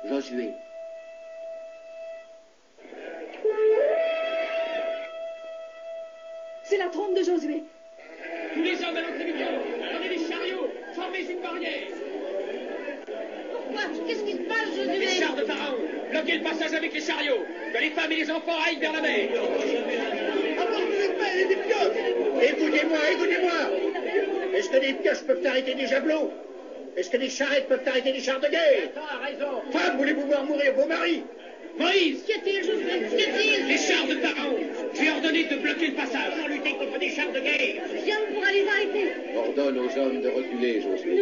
Josué. C'est la trompe de Josué. Tous les hommes à l'entrée du camp, prenez les chariots, formez une barrière. Pourquoi? Qu'est-ce qui se passe, Josué? Les chars de Pharaon, bloquez le passage avec les chariots, que les femmes et les enfants aillent vers la mer. Apportez des pelles et des pioches. Écoutez-moi, écoutez-moi. Est-ce que des pioches peuvent arrêter des javelots? Est-ce que des charrettes peuvent arrêter des chars de guerre? T'as raison. Femmes, voulez-vous voir mourir vos maris? Moïse, Qu'y a-t-il, Josué? Qu'y a-t-il? les chars de Pharaon, j'ai ordonné de bloquer le passage. Pour lutter contre des chars de guerre. Viens pour aller les arrêter. Ordonne aux hommes de reculer, Josué.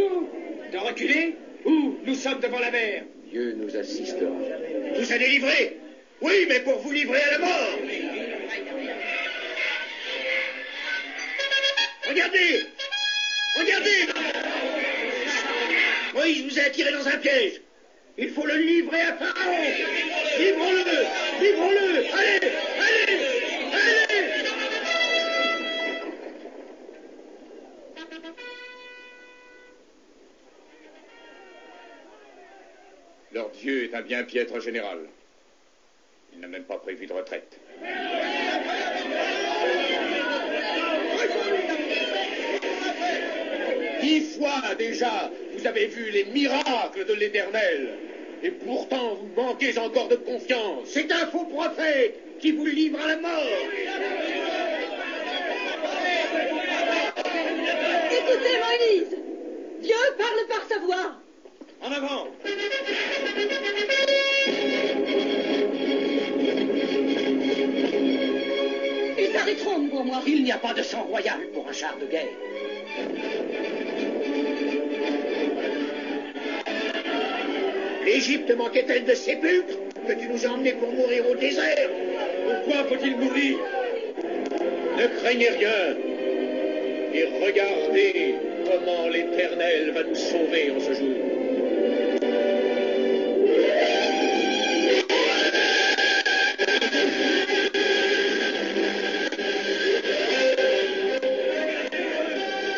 De reculer? Où? Nous sommes devant la mer. Dieu nous assistera. Vous allez livrer? Oui, mais pour vous livrer à la mort. Regardez! Regardez! Moïse vous a attiré dans un piège. Il faut le livrer à Pharaon. Livrons-le! Livrons-le! Allez! Allez! Allez! Leur Dieu est un bien piètre général. Il n'a même pas prévu de retraite. 10 fois déjà, vous avez vu les miracles de l'Éternel. Et pourtant, vous manquez encore de confiance. C'est un faux prophète qui vous livre à la mort. Écoutez, Moïse. Dieu parle par sa voix. En avant! Ils s'arrêteront pour moi. Il n'y a pas de sang royal pour un char de guerre. L'Égypte manquait-elle de sépulcres que tu nous as emmenés pour mourir au désert? Pourquoi faut-il mourir? Ne craignez rien. Et regardez comment l'Éternel va nous sauver en ce jour.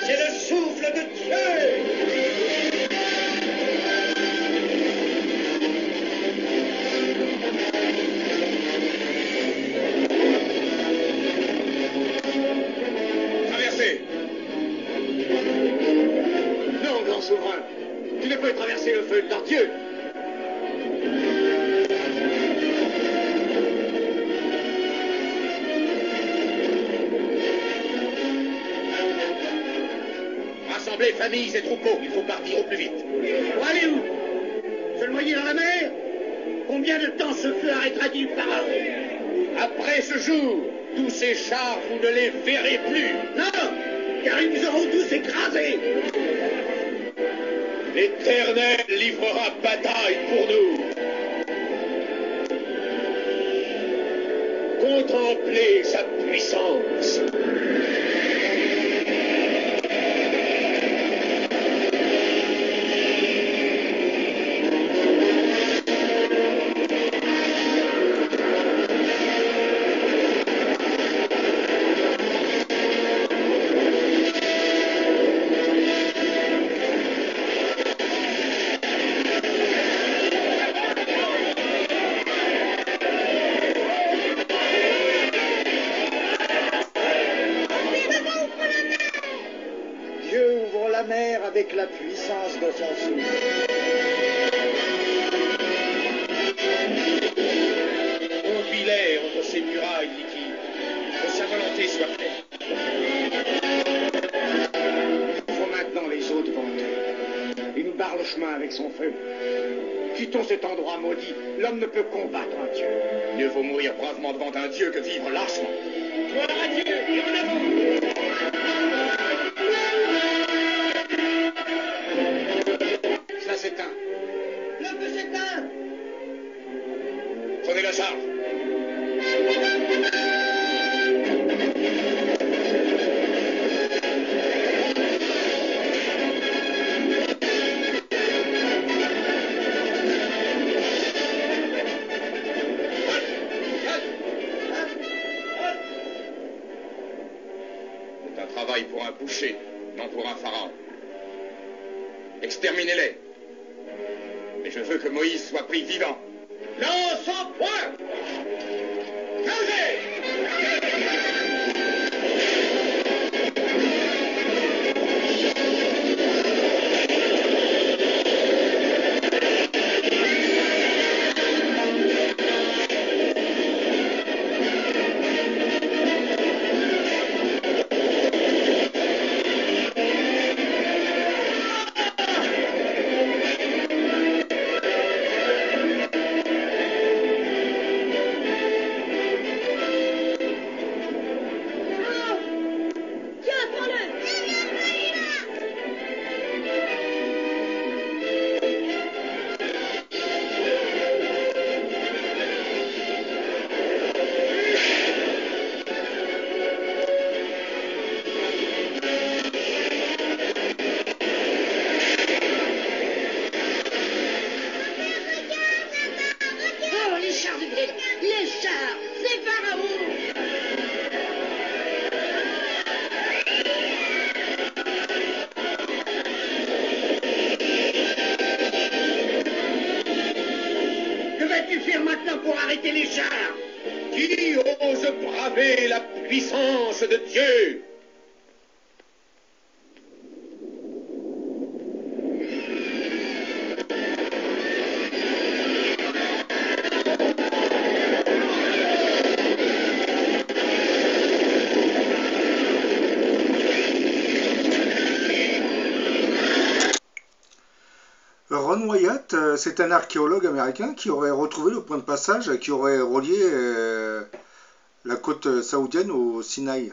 C'est le souffle de Dieu! Traversez. Non, grand souverain, tu ne peux traverser le feu de leur Dieu. Rassemblez familles et troupeaux. Il faut partir au plus vite. Pour aller où? Se noyer dans la mer? Combien de temps ce feu arrêtera-t-il Pharaon? Après ce jour, tous ces chars, vous ne les verrez plus. Non, car ils nous auront tous écrasés. L'Éternel livrera bataille pour nous. Contemplez sa puissance. Dieu ouvre la mer avec la puissance de son souffle. Conduis-les entre ces murailles liquides. Que sa volonté soit faite. Il faut maintenant les eaux devant eux. Il nous barre le chemin avec son feu. Quittons cet endroit maudit. L'homme ne peut combattre un Dieu. Mieux vaut mourir bravement devant un Dieu que vivre lâchement. Gloire à Dieu et en avant! Ça s'éteint. Le feu s'éteint. Prenez la charge. C'est un travail pour un boucher, non pour un pharaon. Exterminez-les. Mais je veux que Moïse soit pris vivant. Lance en point. Chargez! Qui ose braver la puissance de Dieu? Ron Wyatt, c'est un archéologue américain qui aurait retrouvé le point de passage qui aurait relié la côte saoudienne au Sinaï.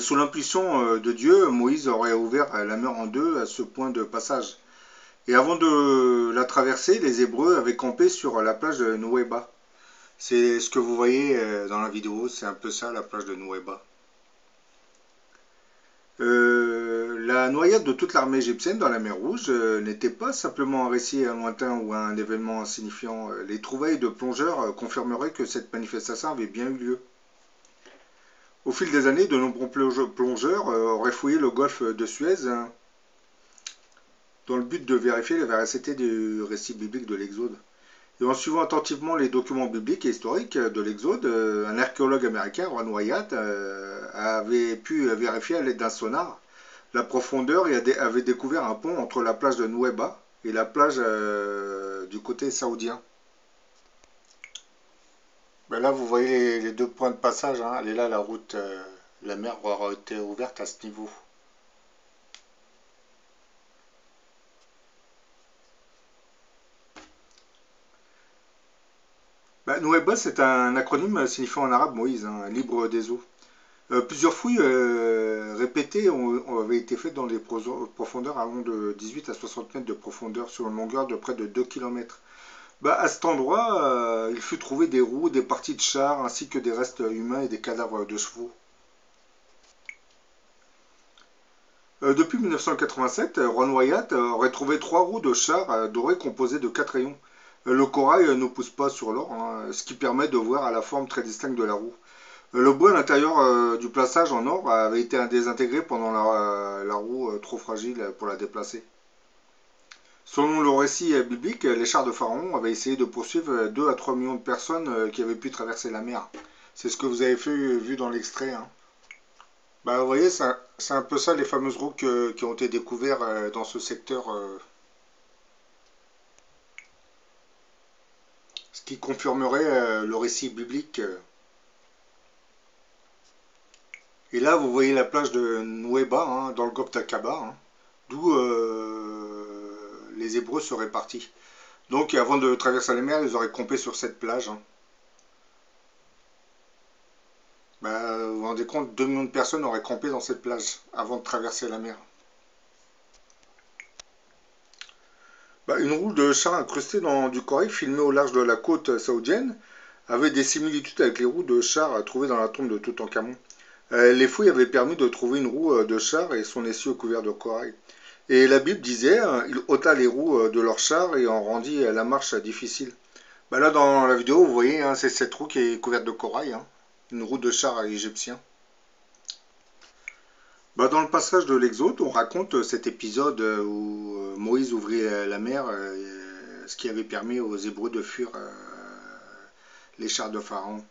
Sous l'impulsion de Dieu, Moïse aurait ouvert la mer en deux à ce point de passage. Et avant de la traverser, les Hébreux avaient campé sur la plage de Nouéba. C'est ce que vous voyez dans la vidéo, c'est un peu ça la plage de Nouéba. La noyade de toute l'armée égyptienne dans la mer Rouge n'était pas simplement un récit lointain ou un événement insignifiant. Les trouvailles de plongeurs confirmeraient que cette manifestation avait bien eu lieu. Au fil des années, de nombreux plongeurs auraient fouillé le golfe de Suez dans le but de vérifier la véracité du récit biblique de l'Exode. Et en suivant attentivement les documents bibliques et historiques de l'Exode, un archéologue américain, Ron Wyatt, avait pu vérifier à l'aide d'un sonar la profondeur et avait découvert un pont entre la plage de Nouéba et la plage du côté saoudien. Ben là, vous voyez les deux points de passage. Hein. Elle est là, la route. La mer aura été ouverte à ce niveau. Ben, Nouéba, c'est un acronyme signifiant en arabe Moïse, hein, libre des eaux. Plusieurs fouilles répétées avaient été faites dans des profondeurs allant de 18 à 60 mètres de profondeur sur une longueur de près de 2 km. Bah, à cet endroit, il fut trouvé des roues, des parties de chars, ainsi que des restes humains et des cadavres de chevaux. Depuis 1987, Ron Wyatt aurait trouvé 3 roues de chars dorés composées de 4 rayons. Le corail ne pousse pas sur l'or, hein, ce qui permet de voir à la forme très distincte de la roue. Le bois à l'intérieur du plaçage en or avait été désintégré pendant la roue trop fragile pour la déplacer. Selon le récit biblique, les chars de Pharaon avaient essayé de poursuivre 2 à 3 millions de personnes qui avaient pu traverser la mer. C'est ce que vous avez vu dans l'extrait. Hein. Bah, vous voyez, c'est un peu ça les fameuses roues qui ont été découvertes dans ce secteur. Ce qui confirmerait le récit biblique. Et là, vous voyez la plage de Nouéba, hein, dans le golfe d'Aqaba, hein, d'où les Hébreux seraient partis. Donc, avant de traverser la mer, ils auraient campé sur cette plage. Hein. Bah, vous vous rendez compte, 2 millions de personnes auraient campé dans cette plage avant de traverser la mer. Bah, une roue de char incrustée dans du corail filmée au large de la côte saoudienne avait des similitudes avec les roues de char trouvées dans la tombe de Toutankhamon. Les fouilles avaient permis de trouver une roue de char et son essieu couvert de corail. Et la Bible disait, il ôta les roues de leur char et en rendit la marche difficile. Bah là dans la vidéo, vous voyez, hein, c'est cette roue qui est couverte de corail, hein, une roue de char égyptien. Bah dans le passage de l'Exode, on raconte cet épisode où Moïse ouvrit la mer ce qui avait permis aux Hébreux de fuir les chars de Pharaon.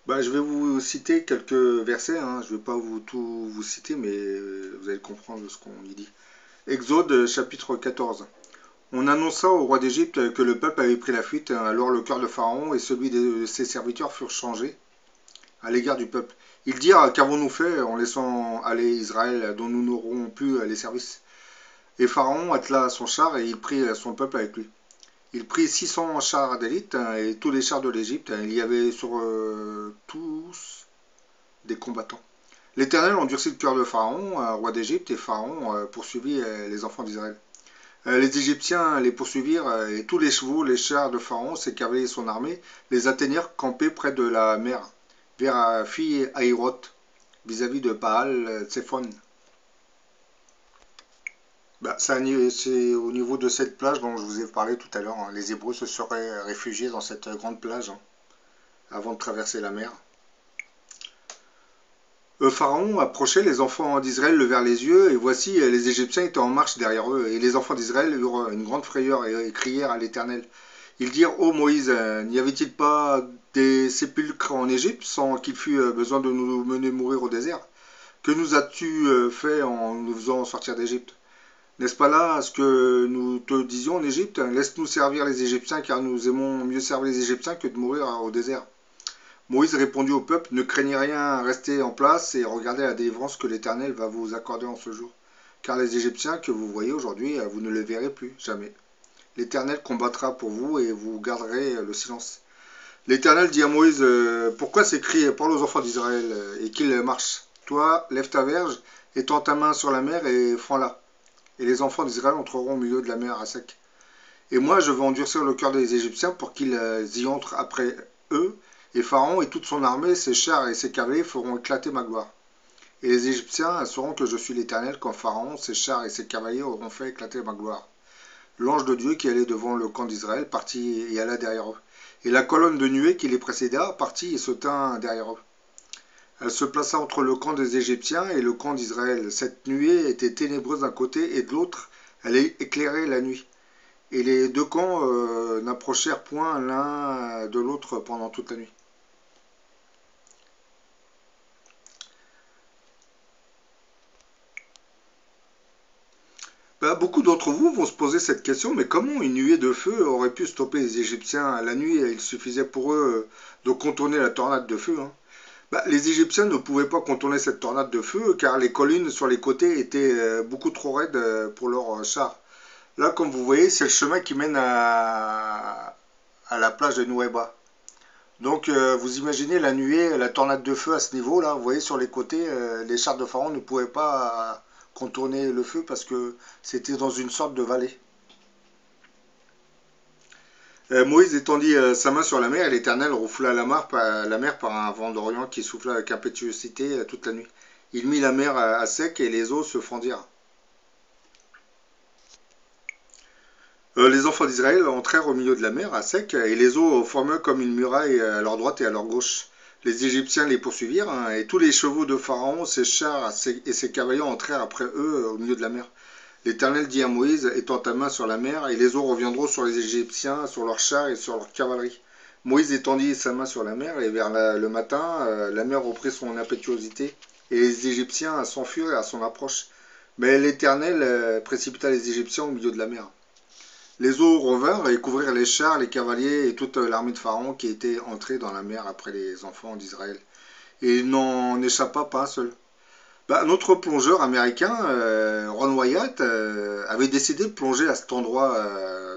Bah, je vais vous citer quelques versets, hein. Je ne vais pas tout vous citer, mais vous allez comprendre ce qu'on y dit. Exode chapitre 14. On annonça au roi d'Égypte que le peuple avait pris la fuite, alors le cœur de Pharaon et celui de ses serviteurs furent changés à l'égard du peuple. Ils dirent, qu'avons-nous fait en laissant aller Israël, dont nous n'aurons plus les services? Et Pharaon attela son char et il prit son peuple avec lui. Il prit 600 chars d'élite et tous les chars de l'Égypte. Il y avait sur tous des combattants. L'Éternel endurcit le cœur de Pharaon, roi d'Égypte, et Pharaon poursuivit les enfants d'Israël. Les Égyptiens les poursuivirent, et tous les chevaux, les chars de Pharaon, ses cavaliers et son armée, les atteignirent campés près de la mer, vers Fi-Hahiroth, vis-à-vis de Baal-Tsephon. Bah, c'est au niveau de cette plage dont je vous ai parlé tout à l'heure. Hein. Les Hébreux se seraient réfugiés dans cette grande plage avant de traverser la mer. Pharaon approchait, les enfants d'Israël levèrent les yeux, et voici, les Égyptiens étaient en marche derrière eux. Et les enfants d'Israël eurent une grande frayeur et crièrent à l'Éternel. Ils dirent, ô Moïse, n'y avait-il pas des sépulcres en Égypte sans qu'il fût besoin de nous mener mourir au désert? Que nous as-tu fait en nous faisant sortir d'Égypte? N'est-ce pas là ce que nous te disions en Égypte? Laisse-nous servir les Égyptiens, car nous aimons mieux servir les Égyptiens que de mourir au désert. Moïse répondit au peuple, ne craignez rien, restez en place et regardez la délivrance que l'Éternel va vous accorder en ce jour. Car les Égyptiens que vous voyez aujourd'hui, vous ne les verrez plus, jamais. L'Éternel combattra pour vous et vous garderez le silence. L'Éternel dit à Moïse, pourquoi ces cris? Parle aux enfants d'Israël et qu'ils marchent. Toi, lève ta verge, étends ta main sur la mer et fends-la. Et les enfants d'Israël entreront au milieu de la mer à sec. Et moi, je vais endurcir le cœur des Égyptiens pour qu'ils y entrent après eux, et Pharaon et toute son armée, ses chars et ses cavaliers feront éclater ma gloire. Et les Égyptiens sauront que je suis l'Éternel quand Pharaon, ses chars et ses cavaliers auront fait éclater ma gloire. L'ange de Dieu qui allait devant le camp d'Israël partit et alla derrière eux. Et la colonne de nuée qui les précéda partit et se tint derrière eux. Elle se plaça entre le camp des Égyptiens et le camp d'Israël. Cette nuée était ténébreuse d'un côté et de l'autre, elle éclairait la nuit. Et les deux camps n'approchèrent point l'un de l'autre pendant toute la nuit. Beaucoup d'entre vous vont se poser cette question, mais comment une nuée de feu aurait pu stopper les Égyptiens la nuit? Il suffisait pour eux de contourner la tornade de feu. Hein. Les Égyptiens ne pouvaient pas contourner cette tornade de feu car les collines sur les côtés étaient beaucoup trop raides pour leurs chars. Là, comme vous voyez, c'est le chemin qui mène à la plage de Nouéba. Donc, vous imaginez la nuée, la tornade de feu à ce niveau-là. Vous voyez sur les côtés, les chars de Pharaon ne pouvaient pas contourner le feu parce que c'était dans une sorte de vallée. Moïse étendit sa main sur la mer et l'Éternel refoula la mer par un vent d'Orient qui souffla avec impétuosité toute la nuit. Il mit la mer à sec et les eaux se fendirent. Les enfants d'Israël entrèrent au milieu de la mer à sec et les eaux formèrent comme une muraille à leur droite et à leur gauche. Les Égyptiens les poursuivirent et tous les chevaux de Pharaon, ses chars et ses cavaliers entrèrent après eux au milieu de la mer. L'Éternel dit à Moïse, étends ta main sur la mer, et les eaux reviendront sur les Égyptiens, sur leurs chars et sur leur cavalerie. Moïse étendit sa main sur la mer, et vers le matin, la mer reprit son impétuosité, et les Égyptiens s'enfuirent à son approche. Mais l'Éternel précipita les Égyptiens au milieu de la mer. Les eaux revinrent et couvrirent les chars, les cavaliers et toute l'armée de Pharaon qui était entrée dans la mer après les enfants d'Israël. Et il n'en échappa pas un seul. Notre plongeur américain, Ron Wyatt, avait décidé de plonger à cet endroit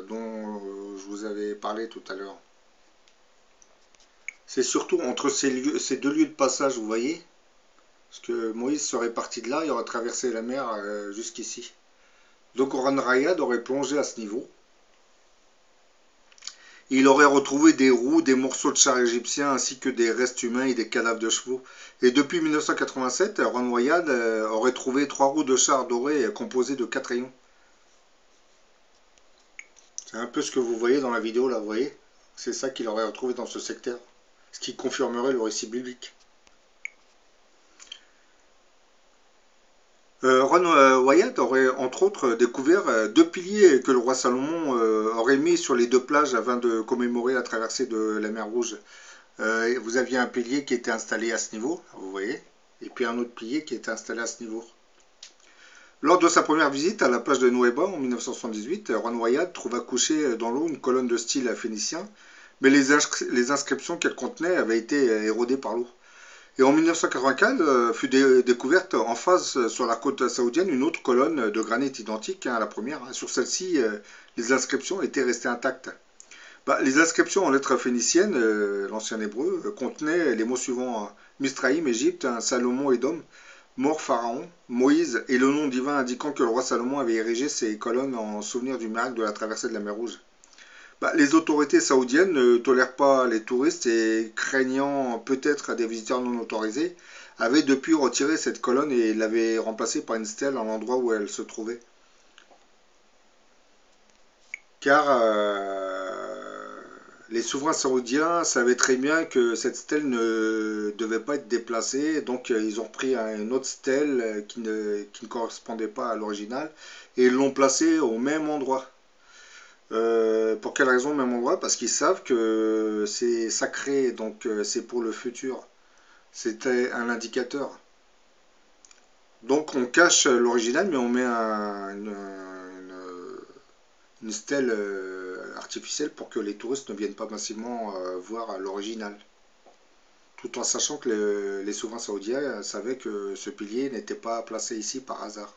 dont je vous avais parlé tout à l'heure. C'est surtout entre ces deux lieux de passage, vous voyez, parce que Moïse serait parti de là, il aurait traversé la mer jusqu'ici. Donc Ron Wyatt aurait plongé à ce niveau. Il aurait retrouvé des roues, des morceaux de chars égyptiens ainsi que des restes humains et des cadavres de chevaux. Et depuis 1987, Ron Wyatt aurait trouvé 3 roues de chars dorés composées de 4 rayons. C'est un peu ce que vous voyez dans la vidéo là, vous voyez? C'est ça qu'il aurait retrouvé dans ce secteur, ce qui confirmerait le récit biblique. Ron Wyatt aurait entre autres découvert 2 piliers que le roi Salomon aurait mis sur les 2 plages afin de commémorer la traversée de la mer Rouge. Vous aviez un pilier qui était installé à ce niveau, vous voyez, et puis un autre pilier qui était installé à ce niveau. Lors de sa première visite à la plage de Nueva en 1978, Ron Wyatt trouva couchée dans l'eau une colonne de style phénicien, mais les inscriptions qu'elle contenait avaient été érodées par l'eau. Et en 1995, fut découverte en face sur la côte saoudienne une autre colonne de granit identique à la première. Sur celle-ci, les inscriptions étaient restées intactes. Les inscriptions en lettres phéniciennes, l'ancien hébreu, contenaient les mots suivants: Misraïm, Égypte, Salomon, Édom, mort Pharaon, Moïse, et le nom divin indiquant que le roi Salomon avait érigé ces colonnes en souvenir du miracle de la traversée de la mer Rouge. Les autorités saoudiennes ne tolèrent pas les touristes et, craignant peut-être des visiteurs non autorisés, avaient depuis retiré cette colonne et l'avaient remplacée par une stèle à l'endroit où elle se trouvait. Car les souverains saoudiens savaient très bien que cette stèle ne devait pas être déplacée, donc ils ont pris une autre stèle qui ne correspondait pas à l'original et ils l'ont placée au même endroit. Pour quelle raison au même endroit? Parce qu'ils savent que c'est sacré, donc c'est pour le futur. C'était un indicateur. Donc on cache l'original, mais on met une stèle artificielle pour que les touristes ne viennent pas massivement voir l'original. Tout en sachant que les souverains saoudiens savaient que ce pilier n'était pas placé ici par hasard.